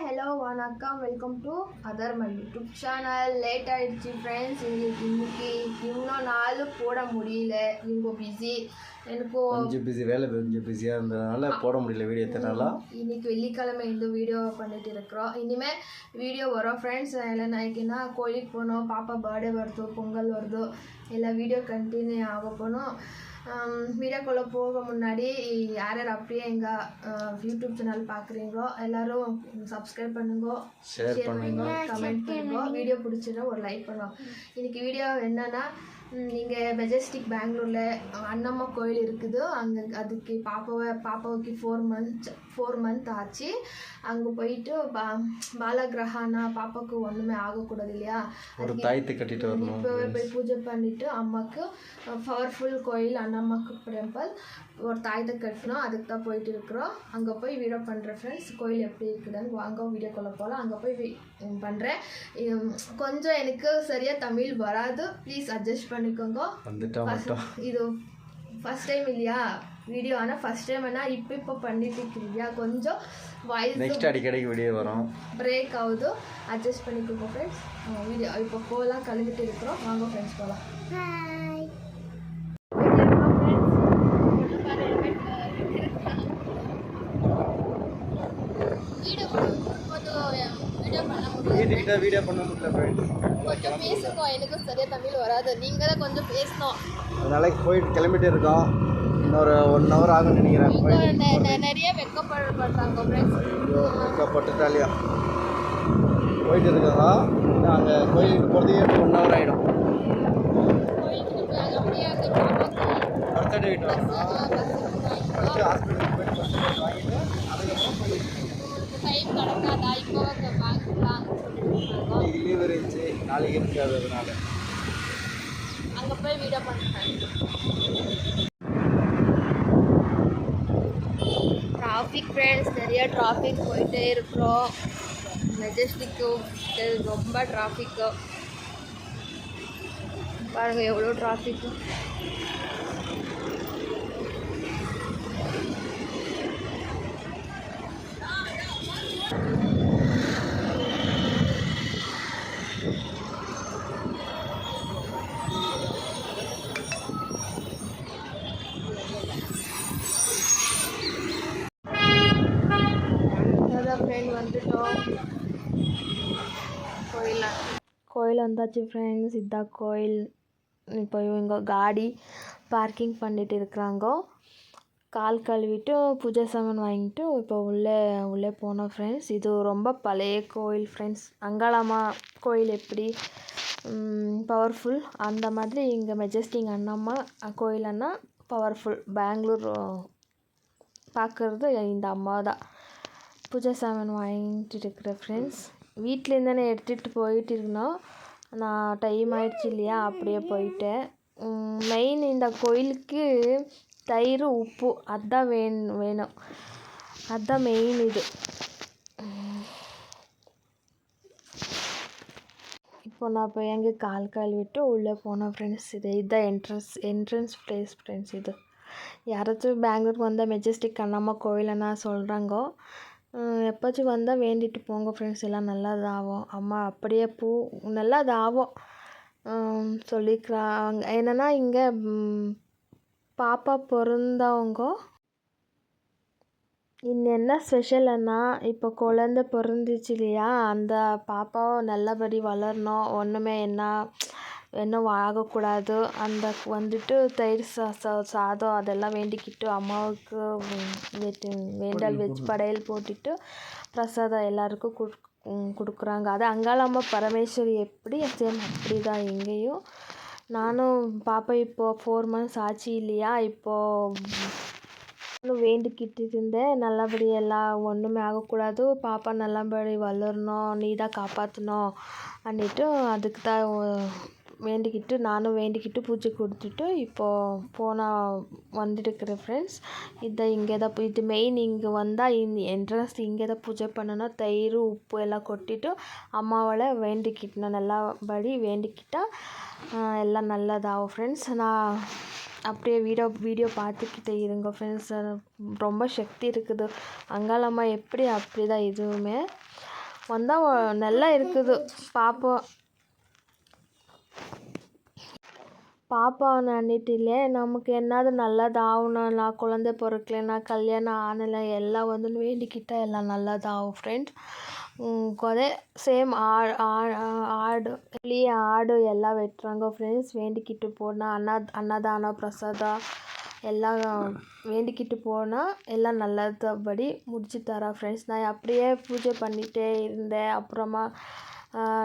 Hello வணக்கம், welcome to other my YouTube channel. Late ஆகிடுச்சு friends. இன்னைக்கு இன்னும் நாள் போட முடியல, ரொம்ப பிஸி. எனக்கு கொஞ்சம் பிஸி, வேலை கொஞ்சம் பிஸியாக இருந்ததுனால போட முடியல வீடியோ. எத்தனால இன்னைக்கு வெள்ளிக்கிழமை இந்த வீடியோ பண்ணிட்டு இருக்கிறோம். இனிமேல் வீடியோ வரும் ஃப்ரெண்ட்ஸ். எல்லாம் நாளைக்குன்னா கோயிலுக்கு போகணும், பாப்பா பர்த்டே வருது, பொங்கல் வருது, எல்லாம் வீடியோ கண்டினியூ ஆக போகணும். வீடியோக்குள்ளே போக முன்னாடி யார் யார் அப்படியே எங்கள் யூடியூப் சேனல் பார்க்குறீங்களோ எல்லோரும் சப்ஸ்கிரைப் பண்ணுங்க, ஷேர் பண்ணுங்க, கமெண்ட் பண்ணுங்க. வீடியோ பிடிச்சினா ஒரு லைக் பண்ணுவோம். இன்றைக்கி வீடியோ என்னென்னா, இங்கே மெஜஸ்டிக் பெங்களூரில் அண்ணம்மா கோயில் இருக்குது. அங்கே அதுக்கு பாப்பாவுக்கு 4 மந்த் ஆச்சு. அங்கே போயிட்டு பாலகிரகானா பாப்பாவுக்கு ஒன்றுமே ஆகக்கூடாது இல்லையா, ஒரு தாயத்தை கட்டிட்டு வரணும். இப்போவே போய் பூஜை பண்ணிவிட்டு அம்மாவுக்கு பவர்ஃபுல் கோயில் அண்ணம்மாக்கு டெம்பிள் ஒரு தாயத்தை கட்டணும். அதுக்கு தான் போயிட்டு இருக்கிறோம். அங்கே போய் வீடியோ பண்ணுறேன் ஃப்ரெண்ட்ஸ். கோயில் எப்படி இருக்குதுன்னு வாங்க வீடியோக்குள்ளே போகலாம். அங்கே போய் பண்ணுறேன். கொஞ்சம் எனக்கு சரியாக தமிழ் வராது, ப்ளீஸ் அட்ஜஸ்ட் பண்ணிக்கோங்க. இது ஃபஸ்ட் டைம் இல்லையா வீடியோ, ஆனால் ஃபஸ்ட் டைம் ஆனால் இப்போ பண்ணிட்டு இருக்கிறியா, கொஞ்சம் வாய்ஸ் நெக்ஸ்ட் அடிக்கடிக்கு வீடியோ வரும், பிரேக் ஆகுது, அட்ஜஸ்ட் பண்ணிக்கோங்க ஃப்ரெண்ட்ஸ். வீடியோ இப்போ போகலாம், கழுவிட்டு இருக்கிறோம். வாங்க ஃப்ரெண்ட்ஸ் போகலாம். வீடியோ பண்ண முடியல ஃப்ரெண்ட்ஸ். கொஞ்சம் பேசுங்க, எனக்கும் சரியாக தமிழ் வராது, நீங்கள் தான் கொஞ்சம் பேசணும். அதனால போயிட்டு கிளம்பிட்டு இருக்கோம். இன்னொரு 1 hour ஆகும்னு நினைக்கிறேன். நிறைய வெக்கப்படுறாங்க ஃப்ரெண்ட்ஸ். வெக்கப்பட்டுட்டாலியா போயிட்டு இருக்காங்க. நாங்கள் கோயிலுக்கு போகிறதுக்கே 1 hour ஆகிடும். பர்த்டே வீட்டு ஃபஸ்ட்டு ஹாஸ்பிட்டலுக்கு போயிட்டு பர்த்டே வாங்கிட்டு அதுக்கப்புறம் டைம் கிடக்காதா இப்போ இன்னைக்கு லீவ் இருந்துச்சு, நாளைக்கு இருக்காது. அதனால அங்கே போய் வீடியோ பண்ணுறேன். டிராஃபிக் ஃப்ரெண்ட்ஸ், நிறைய டிராஃபிக் போயிட்டே இருக்கிறோம். மெஜஸ்டிக்கு ரொம்ப டிராஃபிக்கு பாருங்கள், எவ்வளோ டிராஃபிக்கு. வந்துட்டோம், கோயில் வந்தாச்சு ஃப்ரெண்ட்ஸ். இதுதான் கோயில். இப்போ இவங்க காடி பார்க்கிங் பண்ணிட்டு இருக்கிறாங்க. கால் கழுவிட்டு பூஜை சாமான் வாங்கிட்டு இப்போ உள்ளே போனோம் ஃப்ரெண்ட்ஸ். இது ரொம்ப பழைய கோயில் ஃப்ரெண்ட்ஸ். அங்காளம்மா கோயில் எப்படி பவர்ஃபுல், அந்த மாதிரி இங்கே மெஜஸ்டிக் அண்ணம்மா கோயிலன்னா பவர்ஃபுல். பெங்களூர் பார்க்குறது இந்த அம்மா தான். பூஜை சாமான் வாங்கிட்டு இருக்கிற ஃப்ரெண்ட்ஸ். வீட்டிலேருந்தானே எடுத்துகிட்டு போயிட்டு இருந்தோம். நான் டைம் ஆகிடுச்சு இல்லையா, அப்படியே போயிட்டேன். மெயின் இந்த கோயிலுக்கு தயிர் உப்பு அதுதான் வேணும், அதுதான் மெயின். இது இப்போ நான் போய் அங்கே கால் கழுவிட்டு உள்ளே போனேன் ஃப்ரெண்ட்ஸ். இதுதான் என்ட்ரன்ஸ் ப்ளேஸ் ஃப்ரெண்ட்ஸ். இது யாராச்சும் பெங்களூருக்கு வந்தால் மெஜஸ்டிக் அண்ணம்மா கோயிலன்னா சொல்கிறாங்க. எப்போச்சும் வந்தால் வேண்டிட்டு போங்க ஃப்ரெண்ட்ஸ், எல்லாம் நல்லதாகும். அம்மா அப்படியே நல்லதாகும் சொல்லிக்கிறாங்க. என்னென்னா இங்கே பாப்பா பிறந்தவங்க இன்னும் என்ன ஸ்பெஷல்னா, இப்போ குழந்த பிறந்துச்சு இல்லையா, அந்த பாப்பாவை நல்லபடி வளரணும், ஒன்றுமே என்ன ஆகக்கூடாது. அந்த வந்துட்டு தயிர் சாதம் அதெல்லாம் வேண்டிக்கிட்டு அம்மாவுக்கு வேண்டல் வச்சு படையல் போட்டுட்டு பிரசாதம் எல்லாருக்கும் கொடுக்குறாங்க. அது அங்காளம்மா பரமேஸ்வரி எப்படி சேம் அப்படி தான் இங்கேயும். நானும் பாப்பா இப்போது 4 months ஆச்சு இல்லையா, இப்போது வேண்டிக்கிட்டு இருந்தேன். நல்லபடி எல்லாம் ஒன்றுமே ஆகக்கூடாது, பாப்பா நல்லபடி வளரணும், நீ தான் காப்பாற்றணும் அப்படின்ட்டு அதுக்கு தான் வேண்டிக்கிட்டு நானும் வேண்டிக்கிட்டு பூஜை கொடுத்துட்டு இப்போது வந்துட்டுருக்கிறேன் ஃப்ரெண்ட்ஸ். இங்கே தான் இது மெயின். இங்கே வந்தால் என்ட்ரன்ஸ் இங்கே தான் பூஜை பண்ணணும். தயிர் உப்பு எல்லாம் கொட்டிட்டு அம்மாவால் வேண்டிக்கிட்டேன். நல்லபடி வேண்டிக்கிட்டால் எல்லாம் நல்லதாகும் ஃப்ரெண்ட்ஸ். நான் அப்படியே வீடியோ பார்த்துக்கிட்டே இருங்க ஃப்ரெண்ட்ஸ். ரொம்ப சக்தி இருக்குது அங்காளம்மா எப்படி, அப்படி தான் இதுவுமே. வந்தால் நல்லா இருக்குது. பாப்பா நன்னிட்டிலே நமக்கு என்னது நல்லதாகணும், நான் குழந்தை பிறக்கலைன்னா கல்யாணம் ஆனலை எல்லாம் வந்து வேண்டிக்கிட்டா எல்லாம் நல்லதாகும் ஃப்ரெண்ட்ஸ். அதே சேம் ஆடு ஆடு எல்லாம் வெட்டுறாங்க ஃப்ரெண்ட்ஸ். வேண்டிக்கிட்டு போனால் அன்னதானம் பிரசாதம் எல்லாம் வேண்டிக்கிட்டு போனால் எல்லாம் நல்லபடி முடிச்சு தரேன் ஃப்ரெண்ட்ஸ். நான் அப்படியே பூஜை பண்ணிகிட்டே இருந்தேன். அப்புறமா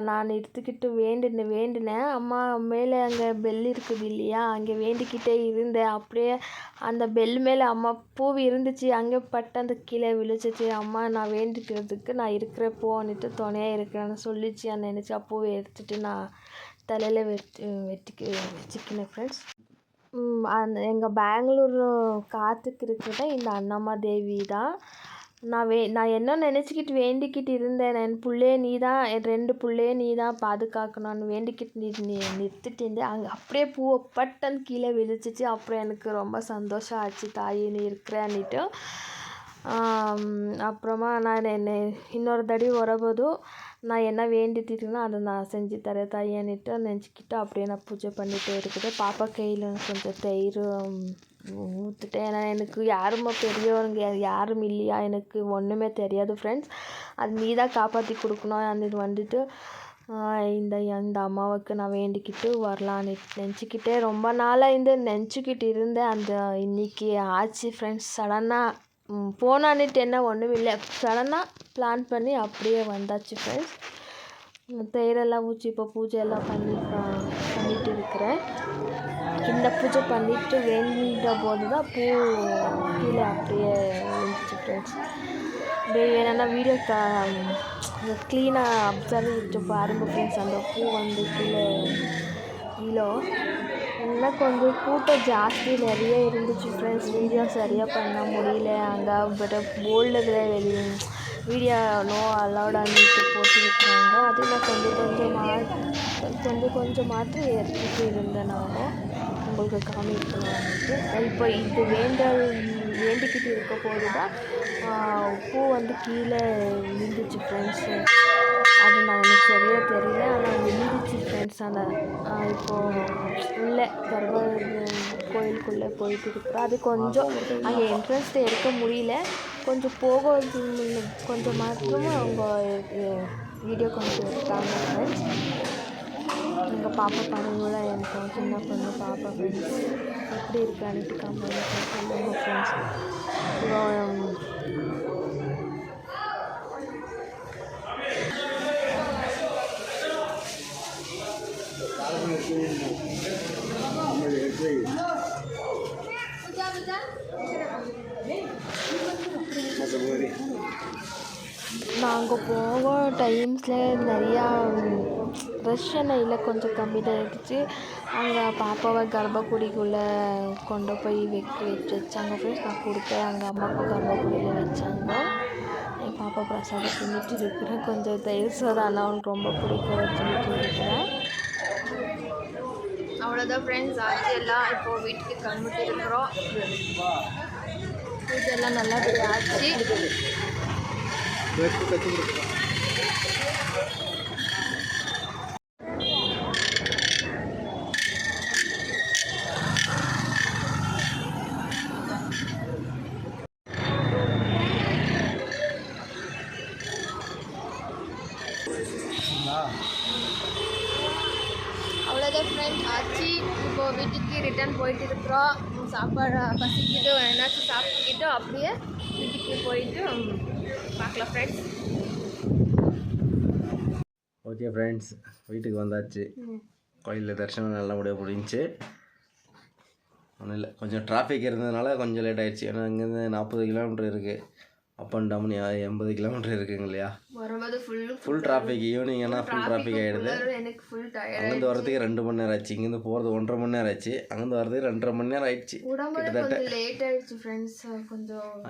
நான் எடுத்துக்கிட்டு வேண்டினேன். அம்மா மேலே அங்கே பெல் இருக்குது இல்லையா, அங்கே வேண்டிக்கிட்டே இருந்தேன். அப்படியே அந்த பெல் மேலே அம்மா பூ இருந்துச்சு, அங்கே பட்டு அந்த கீழே விழுச்சிச்சு. அம்மா நான் வேண்டிக்கிறதுக்கு நான் இருக்கிறேன் போன்னுட்டு துணையாக இருக்கிறேன்னு சொல்லிச்சு. நினச்சா பூவை எடுத்துகிட்டு நான் தலையில் வச்சுக்கினேன் ஃப்ரெண்ட்ஸ். எங்கள் பெங்களூர் காத்துக்கு இருக்கிறத இந்த அண்ணம்மா தேவி தான். நான் என்ன நினச்சிக்கிட்டு வேண்டிக்கிட்டு இருந்தேன், என் பிள்ளைய நீ தான், என் 2 பிள்ளைய நீ தான் பாதுகாக்கணும்னு வேண்டிக்கிட்டு நீ நிறுத்திட்டு இருந்தேன். அங்கே அப்படியே பூவை பட்டன் கீழே விழுச்சிச்சு. அப்புறம் எனக்கு ரொம்ப சந்தோஷம் ஆச்சு, தாயி நீ இருக்கிறேன்னுட்டு. அப்புறமா நான் இன்னொரு தடவை வரும்போதும் நான் என்ன வேண்டிட்டுருக்கேனோ அதை நான் செஞ்சு தரேன் தாயின்னுட்டு நினச்சிக்கிட்டு அப்படியே நான் பூஜை பண்ணிகிட்டே இருக்குது. பாப்பா கையில் கொஞ்சம் தயிர் ஊற்றுட்டேன். ஏன்னா எனக்கு யாருமே பெரியவங்க யாரும் இல்லையா, எனக்கு ஒன்றுமே தெரியாது ஃப்ரெண்ட்ஸ். அது நீ தான் காப்பாற்றி கொடுக்கணும். அது வந்துட்டு இந்த அம்மாவுக்கு நான் வேண்டிக்கிட்டு வரலான்னு நினச்சிக்கிட்டே ரொம்ப நாளாக நினச்சிக்கிட்டு இருந்தேன். அந்த இன்றைக்கி ஆச்சு ஃப்ரெண்ட்ஸ். சடனாக போனான்னுட்டு என்ன ஒன்றும் இல்லை, சடனாக பிளான் பண்ணி அப்படியே வந்தாச்சு ஃப்ரெண்ட்ஸ். தயிரெல்லாம் ஊற்றி இப்போ பூஜையெல்லாம் பண்ணிட்டு இருக்கிறேன். இந்த பூஜை பண்ணிவிட்டு வேண்டிட்ட போது தான் பூ கீழே அப்படியே விழுந்துச்சு ஃப்ரெண்ட்ஸ். அப்படியே என்னென்னா வீடியோ க்ளீனாக அப்சர்வ் விட்டு பாருங்கள் ஃப்ரெண்ட்ஸ். அந்த பூ வந்து கீழே இன்னும் கொஞ்சம் கூட்டம் ஜாஸ்தி நிறைய இருந்துச்சு ஃப்ரெண்ட்ஸ். வீடியோ சரியாக பண்ண முடியல. அங்கே பட் போல்டில் வீடியோ நோ அலௌட் அன்னிட்டு போட்டுருக்குறாங்க. அது நான் கொஞ்சம் மாற்றம் எடுத்துகிட்டு இருந்தேன். நான் உங்களுக்கு காமிக்கணும்னுட்டு இப்போ இது வேண்டிக்கிட்டு இருக்க போது தான் பூ வந்து கீழே விழுந்துச்சு ஃப்ரெண்ட்ஸு. அது எனக்கு சரியாக தெரியல, ஆனால் விழுந்துச்சு ஃப்ரெண்ட்ஸ். இப்போது உள்ளே கோயிலுக்குள்ளே போயிட்டு இருக்கிறோம். அது கொஞ்சம் அங்கே என்ட்ரன்ஸ் எடுக்க முடியல, கொஞ்சம் கொஞ்சம் மாத்திரமும் அவங்க வீடியோ கொஞ்சம் எடுத்தாங்க ஃப்ரெண்ட்ஸ். எங்கள் பாப்பா படங்கள எனக்கு சின்ன பொண்ணு பாப்பா ஃப்ரெண்ட்ஸ் எப்படி இருக்கான்னுட்டு கமெண்ட் சொல்லுங்கள் ஃப்ரெண்ட்ஸ். நாங்கள் போக டைம்ஸில் நிறையா ரஷ்யனையில் கொஞ்சம் கம்மி தான் இருந்துச்சு. அங்கே பாப்பாவை கர்ப்பக்குடிக்குள்ளே கொண்டு போய் வச்சாங்க ஃப்ரெண்ட்ஸ். நான் கொடுத்தேன், அங்கே அம்மாவுக்கு கர்ப்பக்குடியில் வச்சாங்க. என் பாப்பா பிரசாதம் தின்னுட்டு இருக்கிறேன். கொஞ்சம் தயிர் சோறு அவனுக்கு ரொம்ப பிடிக்கும் தின்னுட்டு இருக்கிறேன். அவ்வளோதான் ஃப்ரெண்ட்ஸ். ஆச்சு எல்லாம் இப்போது வீட்டுக்கு கிளம்பிட்டு இருக்கிறோம். பூஜை எல்லாம் நல்லா ஆச்சு. அவ்வளோதான் ஃப்ரெண்ட்ஸ் ஆச்சு. இப்போது வீட்டுக்கு ரிட்டர்ன் போயிட்டு இருக்கிறோம். சாப்பாடு பசிக்கிட்டு என்னாச்சும் சாப்பிட்டுக்கிட்டு அப்படியே வீட்டுக்கு போயிட்டு பார்க்கலாம் ஃப்ரெண்ட்ஸ். ஓகே ஃப்ரெண்ட்ஸ், வீட்டுக்கு வந்தாச்சு. கோயிலில் தரிசனம் நல்லபடியாக முடிஞ்சிச்சு. ஒன்றும் இல்லை, கொஞ்சம் டிராஃபிக் இருந்ததுனால கொஞ்சம் லேட் ஆகிடுச்சு. ஏன்னா இங்கேருந்து 40 கிலோமீட்டர் இருக்குது. அப் அண்ட் டவுன் 80 கிலோமீட்டர் இருக்குங்க இல்லையா. வரும்போது ஃபுல் டிராஃபிக். ஈவினிங் ஆனால் ஃபுல் டிராஃபிக் ஆகிடுது. அங்கேருந்து வரதுக்கு 2 மணி நேரம் ஆச்சு. இங்கேருந்து போகிறது 1.5 மணி நேரம் ஆச்சு. அங்கேருந்து வரதுக்கு 2.5 மணி நேரம் ஆயிடுச்சு கிட்டத்தட்ட.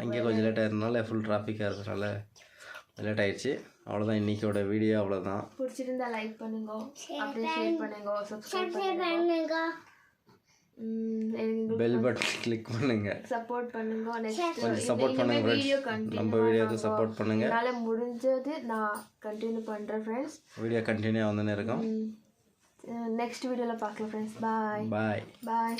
அங்கே கொஞ்சம் லேட் ஆகிறதுனால ஃபுல் டிராஃபிக்காக இருக்கிறதுனால லேட் ஆகிடுச்சு. அவ்வளோதான் இன்றைக்கோட வீடியோ. அவ்வளோதான். பிடிச்சிருந்தா லைக் பண்ணுங்க, அப்படியே ஷேர் பண்ணுங்க, சப்ஸ்கிரைப் பண்ணுங்க. பெல் பட்டன் கிளிக் பண்ணுங்க, சப்போர்ட் பண்ணுங்க. நெக்ஸ்ட் கொஞ்சம் சப்போர்ட் பண்ணுங்க வீடியோ ஃப்ரெண்ட்ஸ். நம்ம வீடியோக்கு சப்போர்ட் பண்ணுங்க. என்னால் முடிஞ்சது நான் கண்டினியூ பண்ணுறேன் ஃப்ரெண்ட்ஸ். வீடியோ கண்டினியூ வந்துன்னு இருக்கும். நெக்ஸ்ட் வீடியோவில் பார்க்கலாம் ஃப்ரெண்ட்ஸ். பாய் பாய். பாய்.